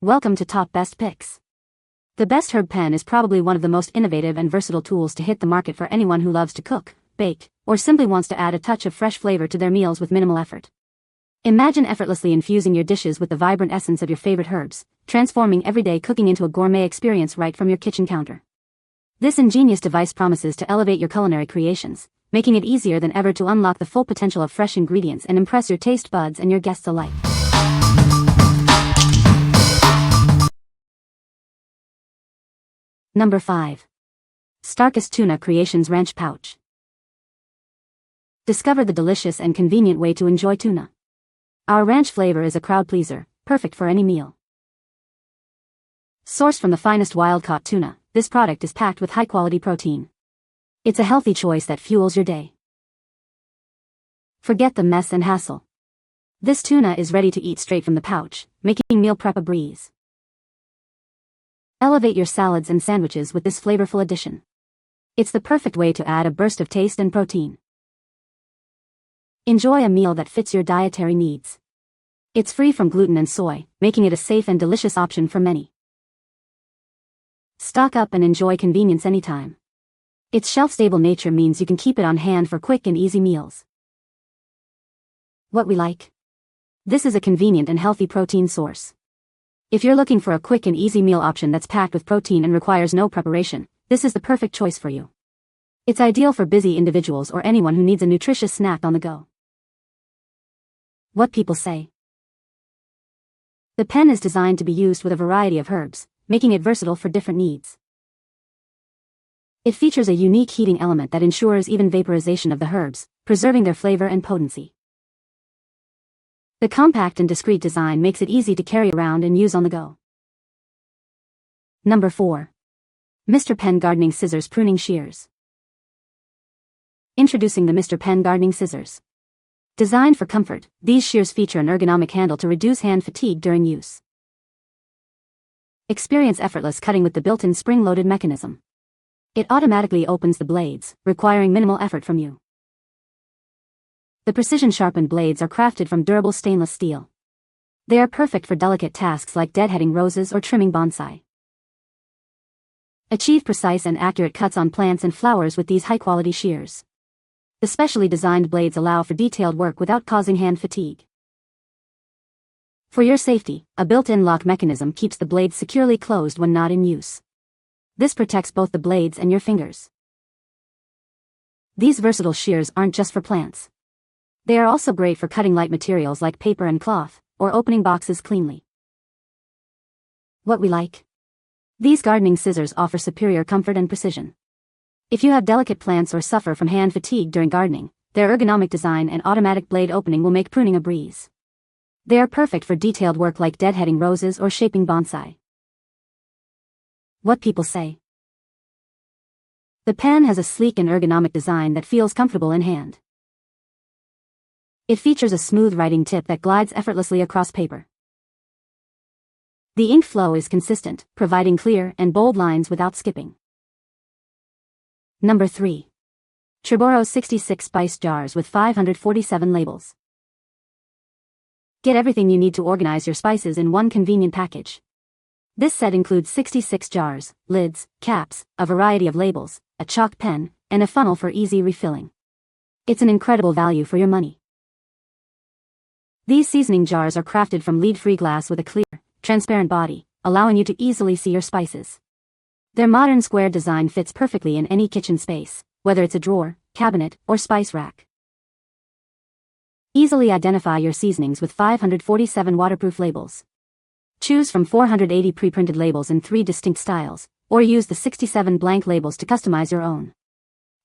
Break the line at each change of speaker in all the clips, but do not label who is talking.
Welcome to Top Best Picks. The Best Herb Pen is probably one of the most innovative and versatile tools to hit the market for anyone who loves to cook, bake, or simply wants to add a touch of fresh flavor to their meals with minimal effort. Imagine effortlessly infusing your dishes with the vibrant essence of your favorite herbs, transforming everyday cooking into a gourmet experience right from your kitchen counter. This ingenious device promises to elevate your culinary creations, making it easier than ever to unlock the full potential of fresh ingredients and impress your taste buds and your guests alike. Number 5. StarKist Tuna Creations Ranch Pouch. Discover the delicious and convenient way to enjoy tuna. Our ranch flavor is a crowd pleaser, perfect for any meal. Sourced from the finest wild-caught tuna, this product is packed with high-quality protein. It's a healthy choice that fuels your day. Forget the mess and hassle. This tuna is ready to eat straight from the pouch, making meal prep a breeze. Elevate your salads and sandwiches with this flavorful addition. It's the perfect way to add a burst of taste and protein. Enjoy a meal that fits your dietary needs. It's free from gluten and soy, making it a safe and delicious option for many. Stock up and enjoy convenience anytime. Its shelf-stable nature means you can keep it on hand for quick and easy meals. What we like? This is a convenient and healthy protein source. If you're looking for a quick and easy meal option that's packed with protein and requires no preparation, this is the perfect choice for you. It's ideal for busy individuals or anyone who needs a nutritious snack on the go. What people say. The pen is designed to be used with a variety of herbs, making it versatile for different needs. It features a unique heating element that ensures even vaporization of the herbs, preserving their flavor and potency. The compact and discreet design makes it easy to carry around and use on the go. Number 4. Mr. Pen Gardening Scissors Pruning Shears. Introducing the Mr. Pen Gardening Scissors. Designed for comfort, these shears feature an ergonomic handle to reduce hand fatigue during use. Experience effortless cutting with the built-in spring-loaded mechanism. It automatically opens the blades, requiring minimal effort from you. The precision-sharpened blades are crafted from durable stainless steel. They are perfect for delicate tasks like deadheading roses or trimming bonsai. Achieve precise and accurate cuts on plants and flowers with these high-quality shears. The specially designed blades allow for detailed work without causing hand fatigue. For your safety, a built-in lock mechanism keeps the blades securely closed when not in use. This protects both the blades and your fingers. These versatile shears aren't just for plants. They are also great for cutting light materials like paper and cloth, or opening boxes cleanly. What we like? These gardening scissors offer superior comfort and precision. If you have delicate plants or suffer from hand fatigue during gardening, their ergonomic design and automatic blade opening will make pruning a breeze. They are perfect for detailed work like deadheading roses or shaping bonsai. What people say. The pen has a sleek and ergonomic design that feels comfortable in hand. It features a smooth writing tip that glides effortlessly across paper. The ink flow is consistent, providing clear and bold lines without skipping. Number 3. Churboro 66 Spice Jars with 547 labels. Get everything you need to organize your spices in one convenient package. This set includes 66 jars, lids, caps, a variety of labels, a chalk pen, and a funnel for easy refilling. It's an incredible value for your money. These seasoning jars are crafted from lead-free glass with a clear, transparent body, allowing you to easily see your spices. Their modern square design fits perfectly in any kitchen space, whether it's a drawer, cabinet, or spice rack. Easily identify your seasonings with 547 waterproof labels. Choose from 480 pre-printed labels in 3 distinct styles, or use the 67 blank labels to customize your own.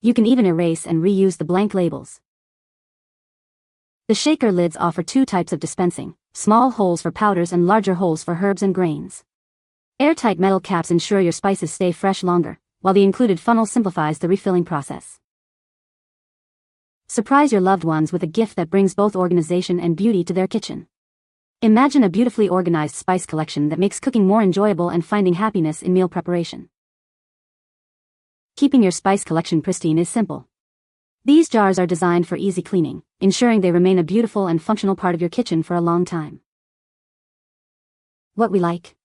You can even erase and reuse the blank labels. The shaker lids offer 2 types of dispensing, small holes for powders and larger holes for herbs and grains. Airtight metal caps ensure your spices stay fresh longer, while the included funnel simplifies the refilling process. Surprise your loved ones with a gift that brings both organization and beauty to their kitchen. Imagine a beautifully organized spice collection that makes cooking more enjoyable and finding happiness in meal preparation. Keeping your spice collection pristine is simple. These jars are designed for easy cleaning, ensuring they remain a beautiful and functional part of your kitchen for a long time. What we like?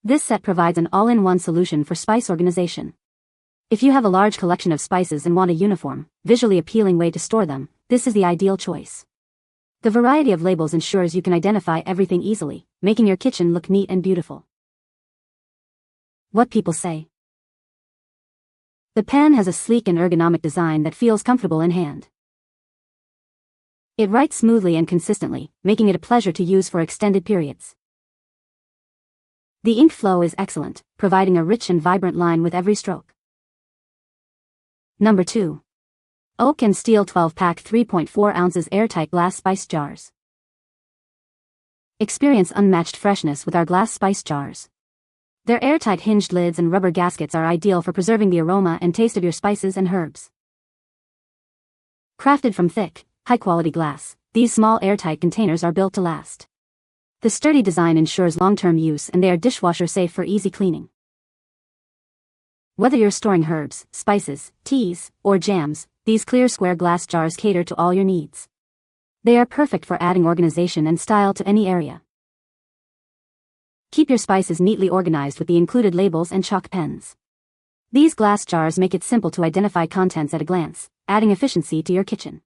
This set provides an all-in-one solution for spice organization. If you have a large collection of spices and want a uniform, visually appealing way to store them, this is the ideal choice. The variety of labels ensures you can identify everything easily, making your kitchen look neat and beautiful. What people say. The pen has a sleek and ergonomic design that feels comfortable in hand. It writes smoothly and consistently, making it a pleasure to use for extended periods. The ink flow is excellent, providing a rich and vibrant line with every stroke. Number 2. Oak and Steel 12-pack 3.4 ounces airtight glass spice jars. Experience unmatched freshness with our glass spice jars. Their airtight hinged lids and rubber gaskets are ideal for preserving the aroma and taste of your spices and herbs. Crafted from thick, high-quality glass, these small airtight containers are built to last. The sturdy design ensures long-term use and they are dishwasher-safe for easy cleaning. Whether you're storing herbs, spices, teas, or jams, these clear square glass jars cater to all your needs. They are perfect for adding organization and style to any area. Keep your spices neatly organized with the included labels and chalk pens. These glass jars make it simple to identify contents at a glance, adding efficiency to your kitchen.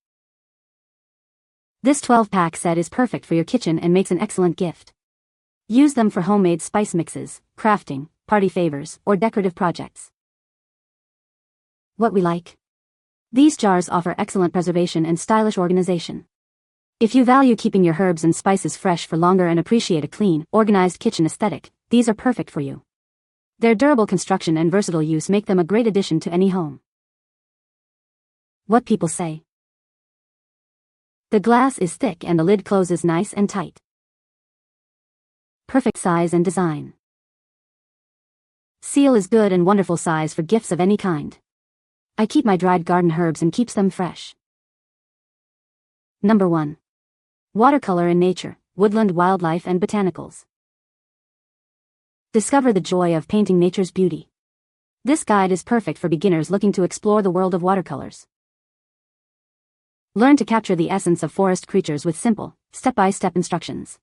This 12-pack set is perfect for your kitchen and makes an excellent gift. Use them for homemade spice mixes, crafting, party favors, or decorative projects. What we like. These jars offer excellent preservation and stylish organization. If you value keeping your herbs and spices fresh for longer and appreciate a clean, organized kitchen aesthetic, these are perfect for you. Their durable construction and versatile use make them a great addition to any home. What people say. The glass is thick and the lid closes nice and tight. Perfect size and design. Seal is good and wonderful size for gifts of any kind. I keep my dried garden herbs and keeps them fresh. Number 1. Watercolor in nature, woodland wildlife and botanicals. Discover the joy of painting nature's beauty. This guide is perfect for beginners looking to explore the world of watercolors. Learn to capture the essence of forest creatures with simple, step-by-step instructions.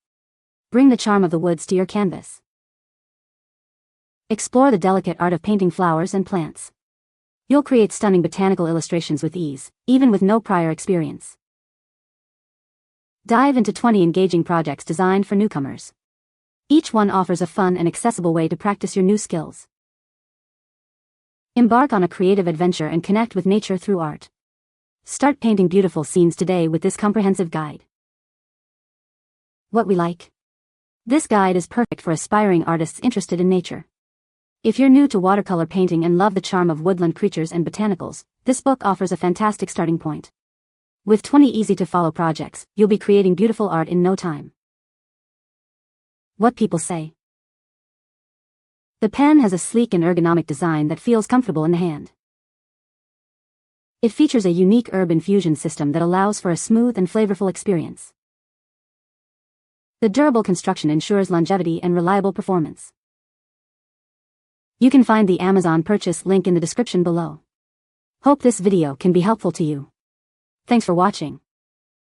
Bring the charm of the woods to your canvas. Explore the delicate art of painting flowers and plants. You'll create stunning botanical illustrations with ease, even with no prior experience. Dive into 20 engaging projects designed for newcomers. Each one offers a fun and accessible way to practice your new skills. Embark on a creative adventure and connect with nature through art. Start painting beautiful scenes today with this comprehensive guide. What we like. This guide is perfect for aspiring artists interested in nature. If you're new to watercolor painting and love the charm of woodland creatures and botanicals, this book offers a fantastic starting point. With 20 easy-to-follow projects, you'll be creating beautiful art in no time. What people say. The pen has a sleek and ergonomic design that feels comfortable in the hand. It features a unique herb infusion system that allows for a smooth and flavorful experience. The durable construction ensures longevity and reliable performance. You can find the Amazon purchase link in the description below. Hope this video can be helpful to you. Thanks for watching.